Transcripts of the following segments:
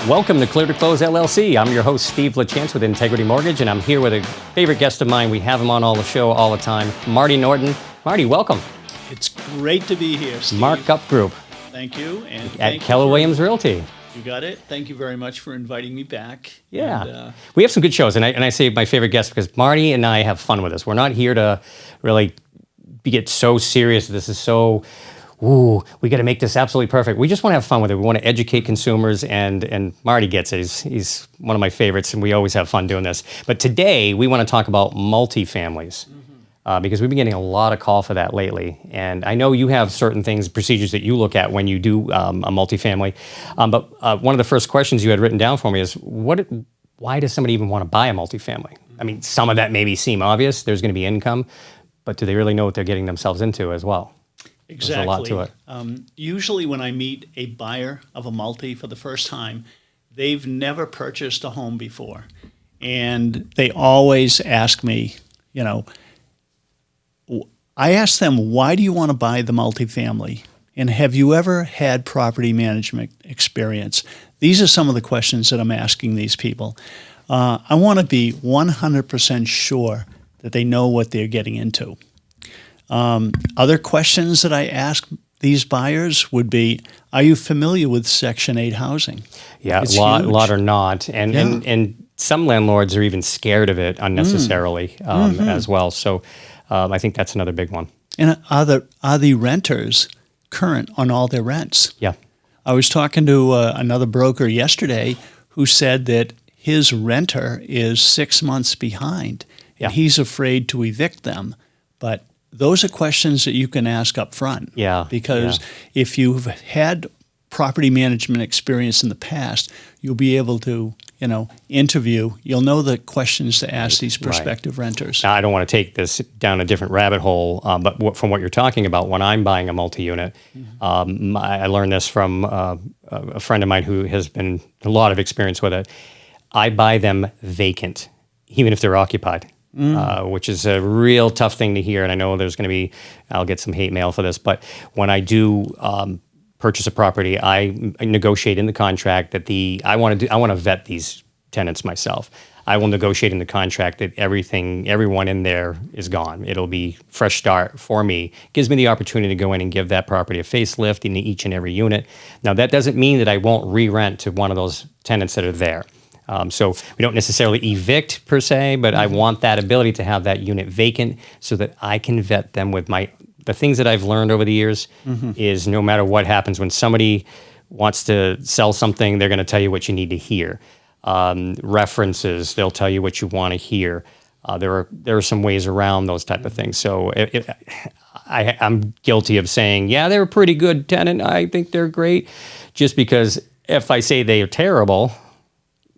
Welcome to Clear to Close LLC. I'm your host, Steve Lachance with Integrity Mortgage, and I'm here with a favorite guest of mine. We have him on all the show all the time, Marty Norton. Marty, welcome. It's great to be here, Steve. Marc Gup Group. Thank you. And at Keller Williams Realty. You got it. Thank you very much for inviting me back. Yeah. And, we have some good shows, and I say my favorite guest because Marty and I have fun with this. We're not here to really get so serious. This is so... we got to make this absolutely perfect. We just want to have fun with it. We want to educate consumers, and Marty gets it. He's one of my favorites, and we always have fun doing this. But today, we want to talk about multifamilies, because we've been getting a lot of call for that lately. And I know you have certain things, procedures that you look at when you do a multifamily. But one of the first questions you had written down for me is, why does somebody even want to buy a multifamily? I mean, some of that maybe seem obvious. There's going to be income, but do they really know what they're getting themselves into as well? Exactly. There's a lot to it. Usually when I meet a buyer of a multi for the first time, they've never purchased a home before. And they always ask me, I ask them, why do you want to buy the multifamily? And have you ever had property management experience? These are some of the questions that I'm asking these people. I want to be 100% sure that they know what they're getting into. Other questions that I ask these buyers would be, are you familiar with Section 8 housing? Yeah, a lot are not. And some landlords are even scared of it unnecessarily as well. So I think that's another big one. And are the renters current on all their rents? Yeah. I was talking to another broker yesterday who said that his renter is 6 months behind. And he's afraid to evict them. But those are questions that you can ask up front. Yeah. Because if you've had property management experience in the past, you'll be able to, interview. You'll know the questions to ask these prospective renters. Now, I don't want to take this down a different rabbit hole, but from what you're talking about, when I'm buying a multi-unit, I learned this from a friend of mine who has been a lot of experience with it. I buy them vacant, even if they're occupied. Which is a real tough thing to hear. And I know I'll get some hate mail for this, but when I do purchase a property, I negotiate in the contract that I want to vet these tenants myself. I will negotiate in the contract that everyone in there is gone. It'll be fresh start for me. Gives me the opportunity to go in and give that property a facelift in each and every unit. Now, that doesn't mean that I won't re-rent to one of those tenants that are there. So we don't necessarily evict per se, but I want that ability to have that unit vacant so that I can vet them with the things that I've learned over the years is no matter what happens, when somebody wants to sell something, they're going to tell you what you need to hear. References, they'll tell you what you want to hear. There are some ways around those type of things. So I'm guilty of saying, yeah, they're a pretty good tenant. I think they're great. Just because if I say they are terrible,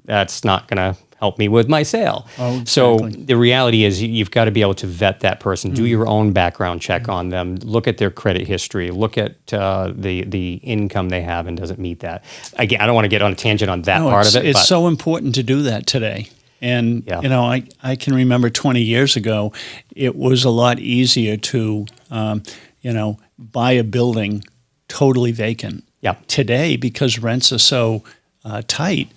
that's not going to help me with my sale. Oh, exactly. So the reality is you've got to be able to vet that person, do your own background check on them, look at their credit history, look at the income they have, and does it meet that. Again, I don't want to get on a tangent on that part of it. It's so important to do that today. And, I can remember 20 years ago, it was a lot easier to, buy a building totally vacant. Yeah. Today, because rents are so tight,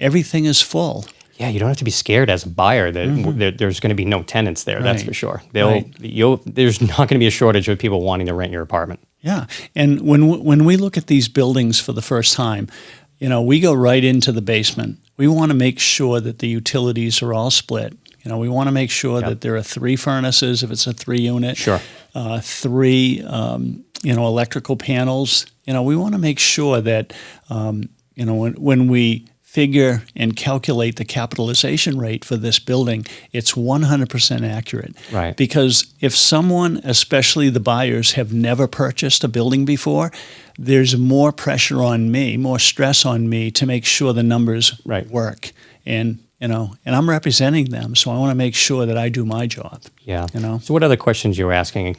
everything is full. Yeah, you don't have to be scared as a buyer that there's going to be no tenants there. Right. That's for sure. There's not going to be a shortage of people wanting to rent your apartment. Yeah, and when we look at these buildings for the first time, we go right into the basement. We want to make sure that the utilities are all split. We want to make sure that there are 3 furnaces if it's a 3-unit. Sure. 3, electrical panels. We want to make sure that, when we figure and calculate the capitalization rate for this building, it's 100% accurate. Right. Because if someone, especially the buyers, have never purchased a building before, there's more pressure on me, more stress on me to make sure the numbers work. And I'm representing them, so I want to make sure that I do my job. Yeah. So what other questions you were asking?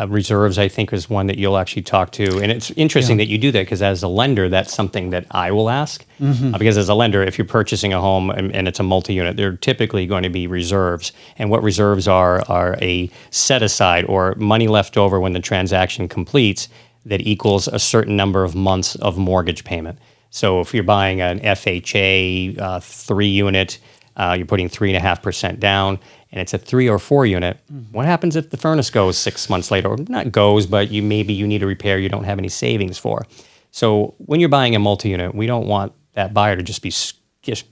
Reserves, I think, is one that you'll actually talk to. And it's interesting that you do that because as a lender, that's something that I will ask. Because as a lender, if you're purchasing a home and it's a multi-unit, there are typically going to be reserves. And what reserves are a set-aside or money left over when the transaction completes that equals a certain number of months of mortgage payment. So if you're buying an FHA 3-unit, you're putting 3.5% down, and it's a 3 or 4 unit. What happens if the furnace goes 6 months later? Or not goes, but maybe you need a repair you don't have any savings for. So when you're buying a multi-unit, we don't want that buyer to just be just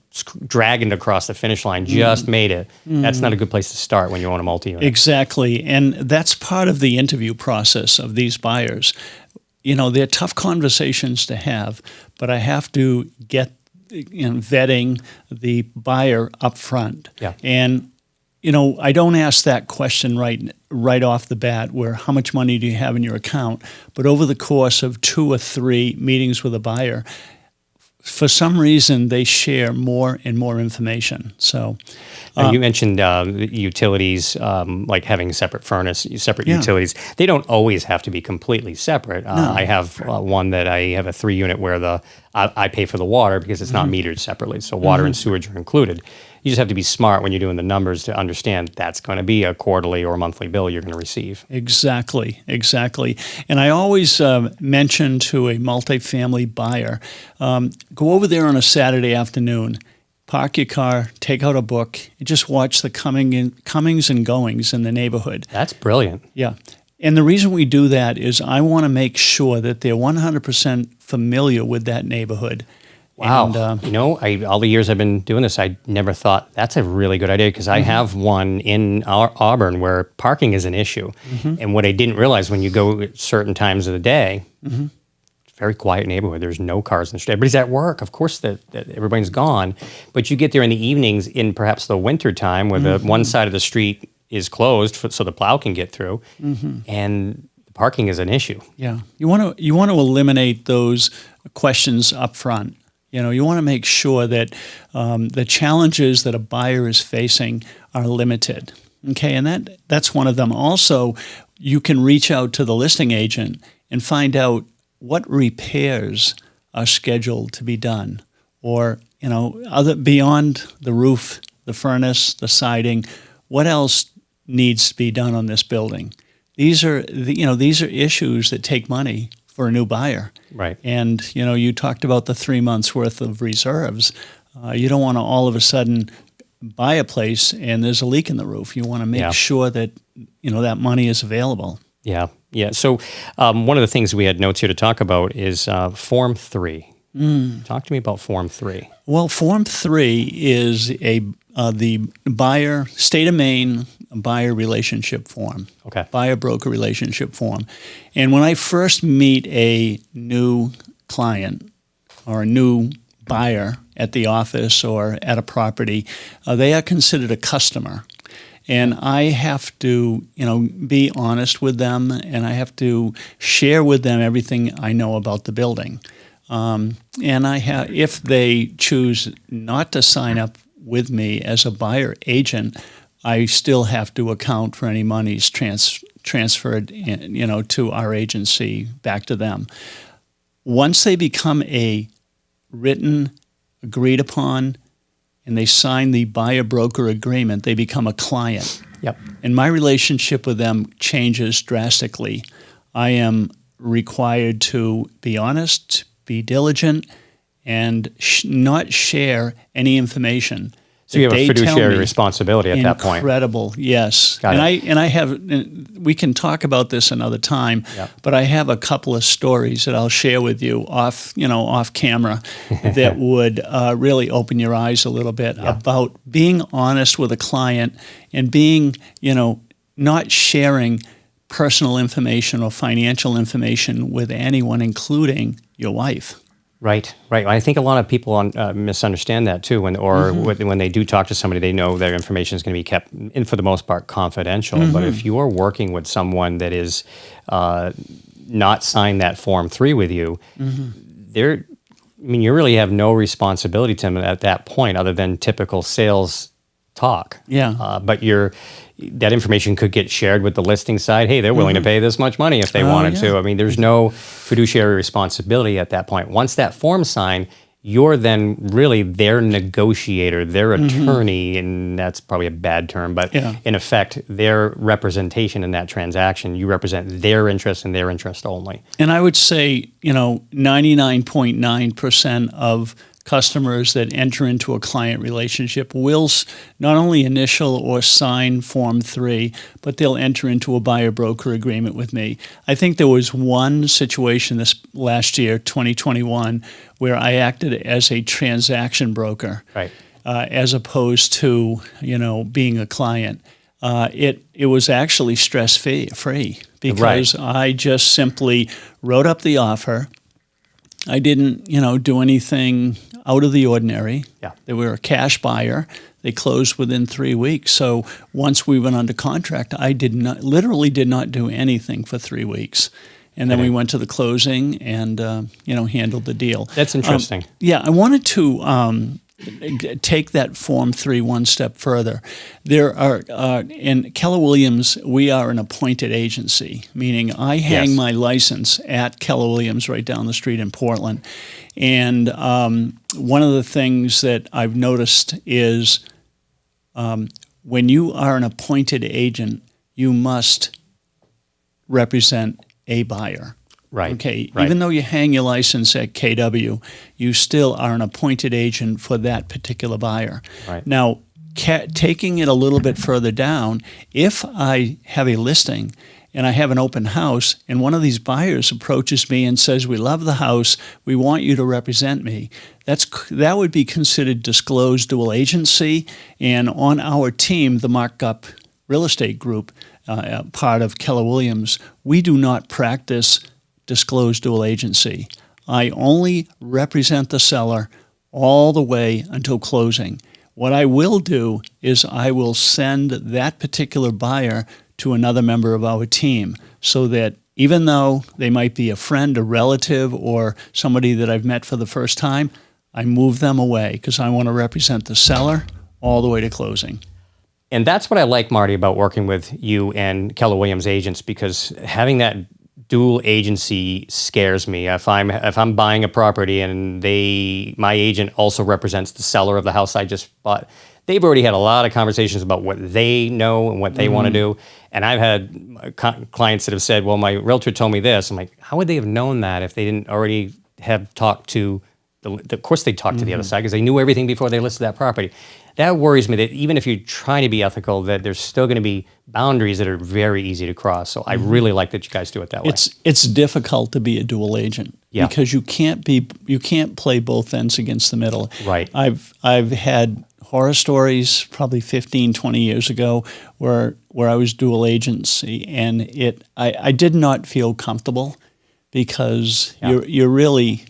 dragging across the finish line, just made it. That's not a good place to start when you own a multi-unit. Exactly. And that's part of the interview process of these buyers. You know, they're tough conversations to have, but I have to get vetting the buyer up front. Yeah. And, you know, I don't ask that question right off the bat, where how much money do you have in your account? But over the course of 2 or 3 meetings with a buyer, for some reason, they share more and more information. So, you mentioned utilities, like having separate furnace, separate utilities. They don't always have to be completely separate. I have one that I have a 3-unit where I pay for the water because it's not metered separately. So water and sewage are included. You just have to be smart when you're doing the numbers to understand that's going to be a quarterly or monthly bill you're going to receive. Exactly. And I always mention to a multifamily buyer, go over there on a Saturday afternoon, park your car, take out a book, and just watch the comings and goings in the neighborhood. That's brilliant. Yeah. And the reason we do that is I want to make sure that they're 100% familiar with that neighborhood. Wow. And, all the years I've been doing this, I never thought that's a really good idea, because I have one in Auburn where parking is an issue. And what I didn't realize, when you go at certain times of the day, it's a very quiet neighborhood. There's no cars in the street. Everybody's at work. Of course, that everybody's gone. But you get there in the evenings in perhaps the winter time where the one side of the street is closed so the plow can get through. And the parking is an issue. Yeah. You want to eliminate those questions up front. You know, you want to make sure that the challenges that a buyer is facing are limited. Okay, and that's one of them. Also, you can reach out to the listing agent and find out what repairs are scheduled to be done, or beyond the roof, the furnace, the siding, what else needs to be done on this building. These are issues that take money for a new buyer. Right. And, you talked about the 3 months worth of reserves. You don't want to all of a sudden buy a place and there's a leak in the roof. You want to make sure that, that money is available. Yeah. So one of the things we had notes here to talk about is Form 3. Talk to me about Form 3. Well, Form 3 is the state of Maine buyer relationship form. Okay. Buyer-broker relationship form. And when I first meet a new client or a new buyer at the office or at a property, they are considered a customer. And I have to, be honest with them, and I have to share with them everything I know about the building. And if they choose not to sign up with me as a buyer agent, I still have to account for any monies transferred, to our agency back to them. Once they become a written, agreed upon, and they sign the buyer-broker agreement, they become a client. Yep. And my relationship with them changes drastically. I am required to be honest, be diligent, and not share any any information. So you have a fiduciary responsibility at that point. Incredible, yes. Got it. I have. We can talk about this another time. Yep. But I have a couple of stories that I'll share with you off camera that would really open your eyes a little bit about being honest with a client and being, not sharing personal information or financial information with anyone, including your wife. Right. I think a lot of people misunderstand that too. When they do talk to somebody, they know their information is going to be kept, and for the most part, confidential. But if you are working with someone that is not signed that Form 3 with you, you really have no responsibility to them at that point, other than typical sales talk. Yeah. But that information could get shared with the listing side. Hey, they're willing to pay this much money if they wanted to. There's no fiduciary responsibility at that point. Once that form's signed, you're then really their negotiator, their attorney, and that's probably a bad term, but in effect, their representation in that transaction, you represent their interest and their interest only. And I would say, 99.9% of customers that enter into a client relationship will not only initial or sign Form 3, but they'll enter into a buyer-broker agreement with me. I think there was one situation this last year, 2021, where I acted as a transaction broker, Right. As opposed to, being a client. It was actually stress-free because I just simply wrote up the offer. I didn't, do anything out of the ordinary. Yeah. They were a cash buyer. They closed within 3 weeks. So once we went under contract, I literally did not do anything for 3 weeks. And then we went to the closing and, handled the deal. That's interesting. I wanted to take that Form 3 one step further. There are, in Keller Williams, we are an appointed agency, meaning I hang my license at Keller Williams right down the street in Portland. And one of the things that I've noticed is when you are an appointed agent, you must represent a buyer. Right. Okay. Right. Even though you hang your license at KW, you still are an appointed agent for that particular buyer. Right. Now, taking it a little bit further down, if I have a listing and I have an open house and one of these buyers approaches me and says, "We love the house, we want you to represent me," that would be considered disclosed dual agency. And on our team, the Marc Gup Real Estate Group, part of Keller Williams, we do not practice disclosed dual agency. I only represent the seller all the way until closing. What I will do is I will send that particular buyer to another member of our team so that even though they might be a friend, a relative, or somebody that I've met for the first time, I move them away because I want to represent the seller all the way to closing. And that's what I like, Marty, about working with you and Keller Williams agents, because having that dual agency scares me. If I'm buying a property and my agent also represents the seller of the house I just bought, they've already had a lot of conversations about what they know and what they want to do. And I've had clients that have said, "Well, my realtor told me this." I'm like, how would they have known that if they didn't already have talked to of course they talked to the other side because they knew everything before they listed that property. That worries me that even if you're trying to be ethical, that there's still going to be boundaries that are very easy to cross. So I really like that you guys do it that way. It's difficult to be a dual agent because you can't play both ends against the middle. Right. I've had horror stories probably 15, 20 years ago where I was dual agency and I did not feel comfortable because you're really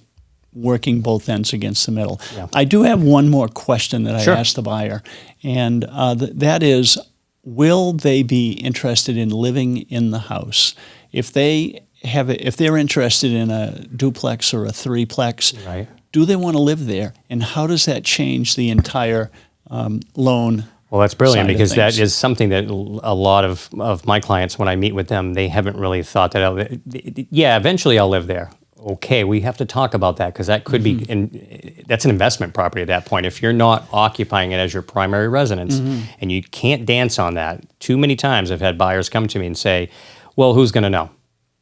working both ends against the middle. Yeah. I do have one more question that I asked the buyer, and that is, will they be interested in living in the house? If they're interested in a duplex or a threeplex, do they want to live there? And how does that change the entire loan? Well, that's brilliant because that is something that a lot of my clients, when I meet with them, they haven't really thought that out. Yeah, eventually I'll live there. Okay, we have to talk about that because that could be, that's an investment property at that point. If you're not occupying it as your primary residence and you can't dance on that, too many times I've had buyers come to me and say, "Well, who's going to know?"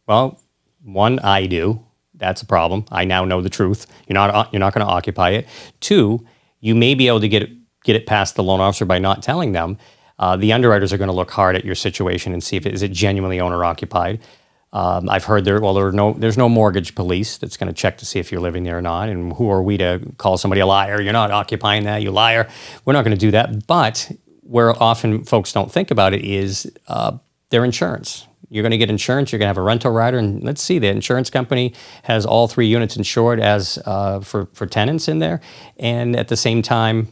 Well, one, I do. That's a problem. I now know the truth. You're not going to occupy it. Two, you may be able to get it past the loan officer by not telling them. The underwriters are going to look hard at your situation and see if is it genuinely owner occupied. I've heard there's no mortgage police that's going to check to see if you're living there or not. And who are we to call somebody a liar? You're not occupying that, you liar. We're not going to do that. But where often folks don't think about it is their insurance. You're going to get insurance. You're going to have a rental rider, and let's see, the insurance company has all 3 units insured as for tenants in there, and at the same time,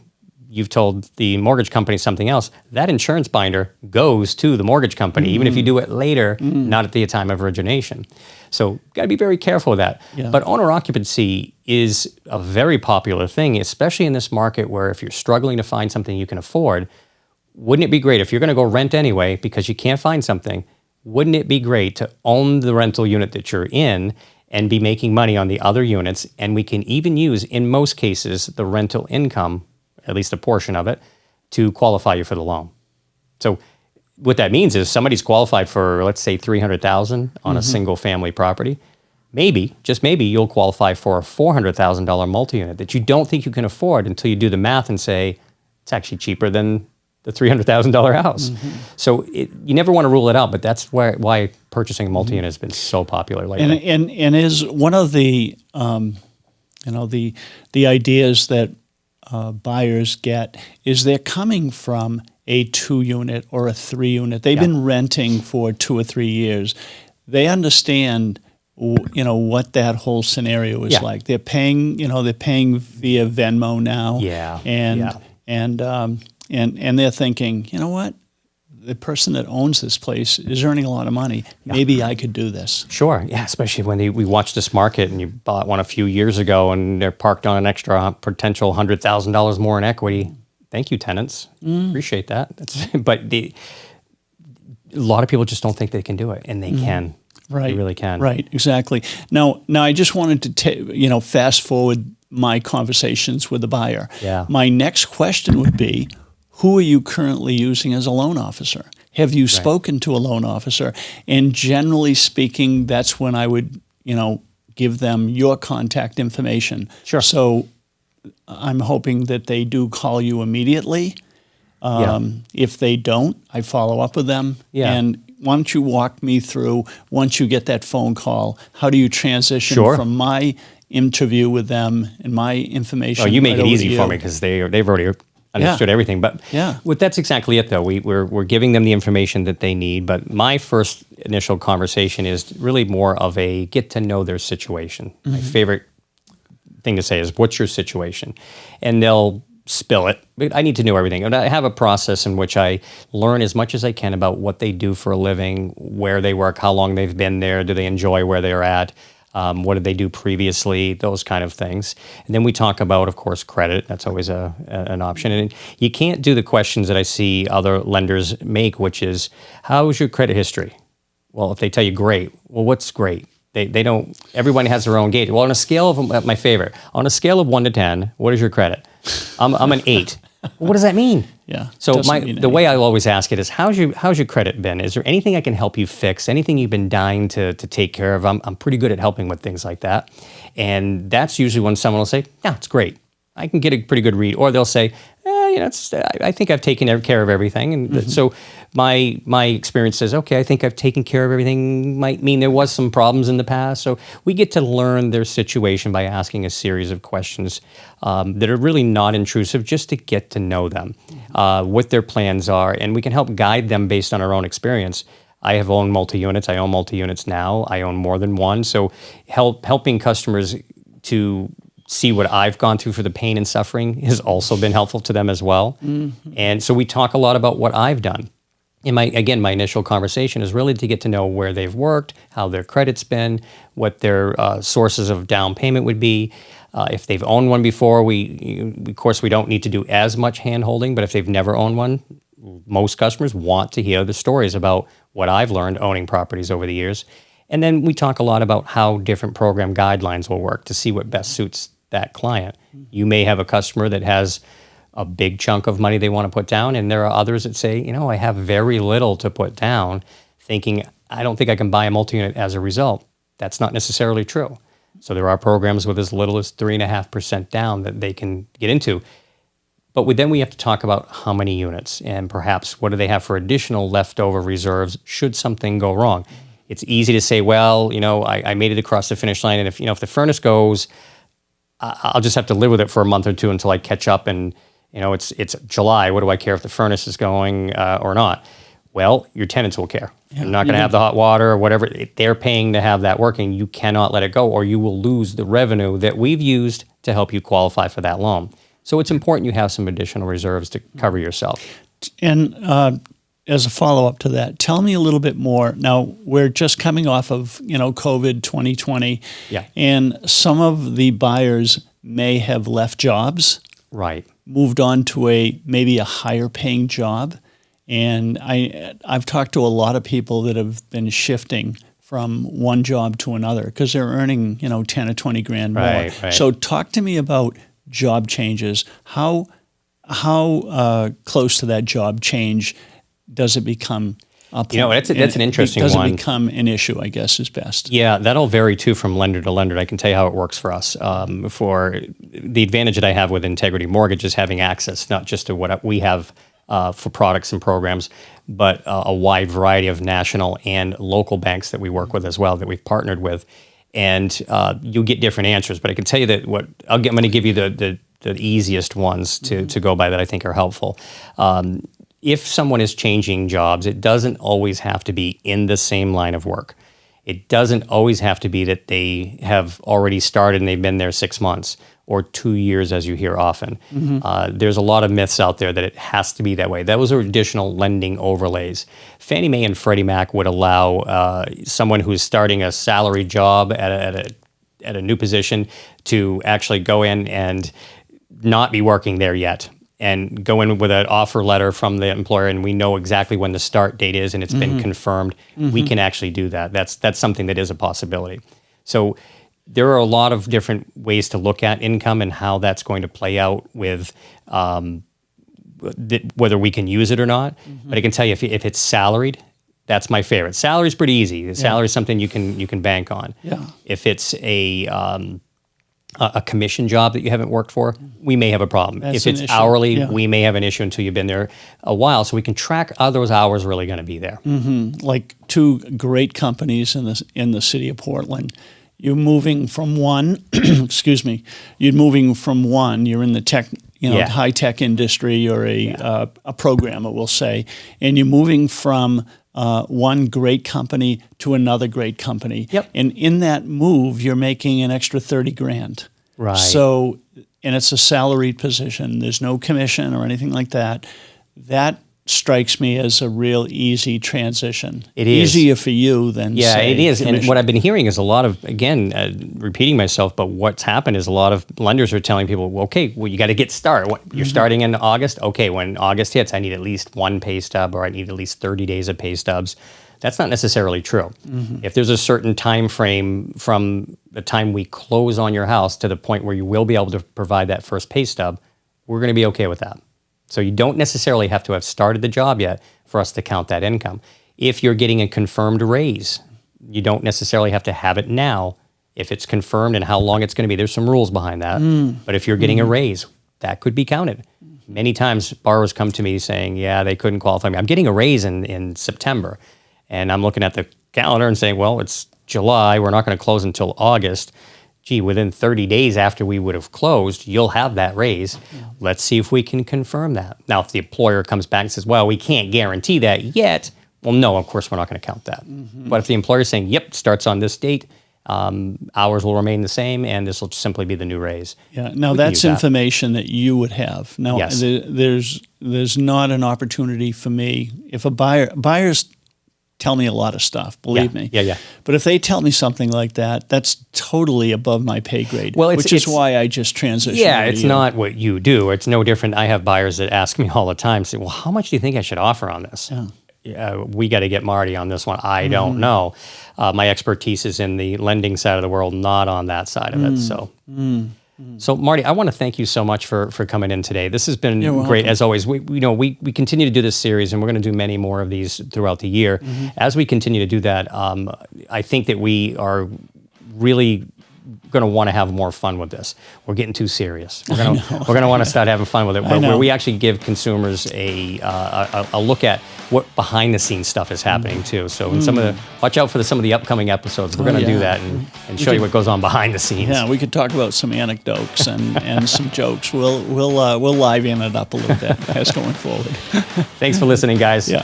you've told the mortgage company something else. That insurance binder goes to the mortgage company, even if you do it later, not at the time of origination. So, got to be very careful with that. Yeah. But owner occupancy is a very popular thing, especially in this market where if you're struggling to find something you can afford, wouldn't it be great if you're going to go rent anyway because you can't find something? Wouldn't it be great to own the rental unit that you're in and be making money on the other units. And we can even use, in most cases, the rental income, at least a portion of it, to qualify you for the loan. So what that means is somebody's qualified for, let's say, $300,000 on a single family property. Maybe, just maybe, you'll qualify for a $400,000 multi-unit that you don't think you can afford until you do the math and say, it's actually cheaper than the $300,000 house. So you never want to rule it out, but that's why purchasing a multi-unit has been so popular lately. And is one of the the ideas that buyers get is they're coming from a 2-unit or a 3-unit. They've been renting for 2 or 3 years. They understand what that whole scenario is like. They're paying via Venmo now. And they're thinking, you know what? The person that owns this place is earning a lot of money. Maybe I could do this. Sure, yeah, especially when we watch this market and you bought one a few years ago and they're parked on an extra potential $100,000 more in equity. Thank you, tenants. Appreciate that. But a lot of people just don't think they can do it, and they can. Right. They really can. Right, exactly. Now I just wanted to fast forward my conversations with the buyer. Yeah. My next question would be, who are you currently using as a loan officer? Have you spoken to a loan officer? And generally speaking, that's when I would, give them your contact information. Sure. So I'm hoping that they do call you immediately. If they don't, I follow up with them. Yeah. And why don't you walk me through, once you get that phone call, how do you transition from my interview with them and my information? Oh, you make it easy to for me because they've already understood everything. But that's exactly it, though. We're giving them the information that they need. But my first initial conversation is really more of a get to know their situation. My favorite thing to say is, what's your situation? And they'll spill it. But I need to know everything. And I have a process in which I learn as much as I can about what they do for a living, where they work, how long they've been there, do they enjoy where they're at, what did they do previously, those kind of things. And then we talk about, of course, credit. That's always an option. And you can't do the questions that I see other lenders make, which is, how's your credit history? Well, if they tell you great, well, what's great? They don't, everyone has their own gauge. Well, on a scale of, my favorite, on a scale of 1 to 10, what is your credit? I'm an 8. Well, what does that mean? Yeah. So the way I always ask it is, how's your credit been? Is there anything I can help you fix? Anything you've been dying to take care of? I'm pretty good at helping with things like that. And that's usually when someone will say, yeah, it's great. I can get a pretty good read. Or they'll say, I think I've taken care of everything. And so my experience says, okay, I think I've taken care of everything. Might mean there was some problems in the past. So we get to learn their situation by asking a series of questions that are really not intrusive, just to get to know them, what their plans are, and we can help guide them based on our own experience. I have owned multi-units. I own multi-units now. I own more than one. So helping customers to see what I've gone through for the pain and suffering has also been helpful to them as well. And so we talk a lot about what I've done. And my initial conversation is really to get to know where they've worked, how their credit's been, what their sources of down payment would be. If they've owned one before, of course, we don't need to do as much hand-holding, but if they've never owned one, most customers want to hear the stories about what I've learned owning properties over the years. And then we talk a lot about how different program guidelines will work to see what best suits that client. You may have a customer that has a big chunk of money they want to put down, and there are others that say, I have very little to put down, thinking, I don't think I can buy a multi-unit as a result. That's not necessarily true. So there are programs with as little as 3.5% down that they can get into. But then we have to talk about how many units, and perhaps what do they have for additional leftover reserves should something go wrong. It's easy to say, well, I made it across the finish line, and if the furnace goes, I'll just have to live with it for a month or two until I catch up. And it's July. What do I care if the furnace is going or not? Well, your tenants will care. You're not going to have the hot water or whatever. They're paying to have that working. You cannot let it go, or you will lose the revenue that we've used to help you qualify for that loan. So it's important you have some additional reserves to cover yourself. And as a follow-up to that, tell me a little bit more. Now, we're just coming off of, COVID 2020. Yeah. And some of the buyers may have left jobs. Right. Moved on to maybe a higher paying job. And I've talked to a lot of people that have been shifting from one job to another because they're earning 10 or 20 grand more. Right. So talk to me about job changes. How close to that job change does it become a point? That's an interesting one. Does one. it become an issue, I guess, is best. Yeah, that'll vary too from lender to lender. I can tell you how it works for us. For the advantage that I have with Integrity Mortgage is having access not just to what we have for products and programs, but a wide variety of national and local banks that we work with as well, that we've partnered with. And you'll get different answers. But I can tell you that I'm going to give you the easiest ones to go by that I think are helpful. If someone is changing jobs, it doesn't always have to be in the same line of work. It doesn't always have to be that they have already started and they've been there 6 months or 2 years, as you hear often. There's a lot of myths out there that it has to be that way. Those are additional lending overlays. Fannie Mae and Freddie Mac would allow someone who's starting a salary job at a new position to actually go in and not be working there yet, and go in with an offer letter from the employer, and we know exactly when the start date is and it's been confirmed. We can actually do that. That's something that is a possibility. So there are a lot of different ways to look at income and how that's going to play out with whether we can use it or not. But I can tell you, if it's salaried, that's my favorite. Salary's pretty easy. Salary is something you can bank on. Yeah. If it's a commission job that you haven't worked for, we may have a problem. If it's hourly, we may have an issue until you've been there a while. So we can track, are those hours really going to be there? Like two great companies in the city of Portland. You're moving from one, excuse me, you're in the tech, high tech industry or a programmer, we'll say, and you're moving from one great company to another great company. Yep. And in that move, you're making an extra 30 grand. Right. So, and it's a salaried position. There's no commission or anything like that. That strikes me as a real easy transition. It is. Easier for you than, say, it is. commission. And what I've been hearing is a lot of, again, repeating myself, but what's happened is a lot of lenders are telling people, well, okay, you got to get started. You're starting in August? Okay, when August hits, I need at least one pay stub, or I need at least 30 days of pay stubs. That's not necessarily true. If there's a certain time frame from the time we close on your house to the point where you will be able to provide that first pay stub, we're going to be okay with that. So you don't necessarily have to have started the job yet for us to count that income. If you're getting a confirmed raise, you don't necessarily have to have it now if it's confirmed and how long it's going to be. There's some rules behind that. But if you're getting a raise, that could be counted. Many times borrowers come to me saying, yeah, they couldn't qualify me. I'm getting a raise in September. And I'm looking at the calendar and saying, well, it's July. We're not going to close until August. Gee, within 30 days after we would have closed, you'll have that raise. Let's see if we can confirm that. Now, if the employer comes back and says, well, we can't guarantee that yet, well, no, of course, we're not going to count that. But if the employer is saying, yep, starts on this date, hours will remain the same, and this will simply be the new raise. Yeah. Now, that's information that you would have. Now, Yes. there's not an opportunity for me. If buyers tell me a lot of stuff, believe me. Yeah. But if they tell me something like that, that's totally above my pay grade, which is why I just transitioned. Yeah, it's not what you do. It's no different. I have buyers that ask me all the time, say, well, how much do you think I should offer on this? We got to get Marty on this one. I don't know. My expertise is in the lending side of the world, not on that side of it. So Marty, I want to thank you so much for coming in today. This has been great as always. We continue to do this series, and we're going to do many more of these throughout the year. As we continue to do that, I think that we are really going to want to have more fun with this. We're getting too serious. We're going to want to start having fun with it, where we actually give consumers a look at what behind the scenes stuff is happening too. So in watch out for some of the upcoming episodes. We're going to do that and show you what goes on behind the scenes. Yeah, we could talk about some anecdotes and some jokes. We'll liven it up a little bit as going forward. Thanks for listening, guys. Yeah.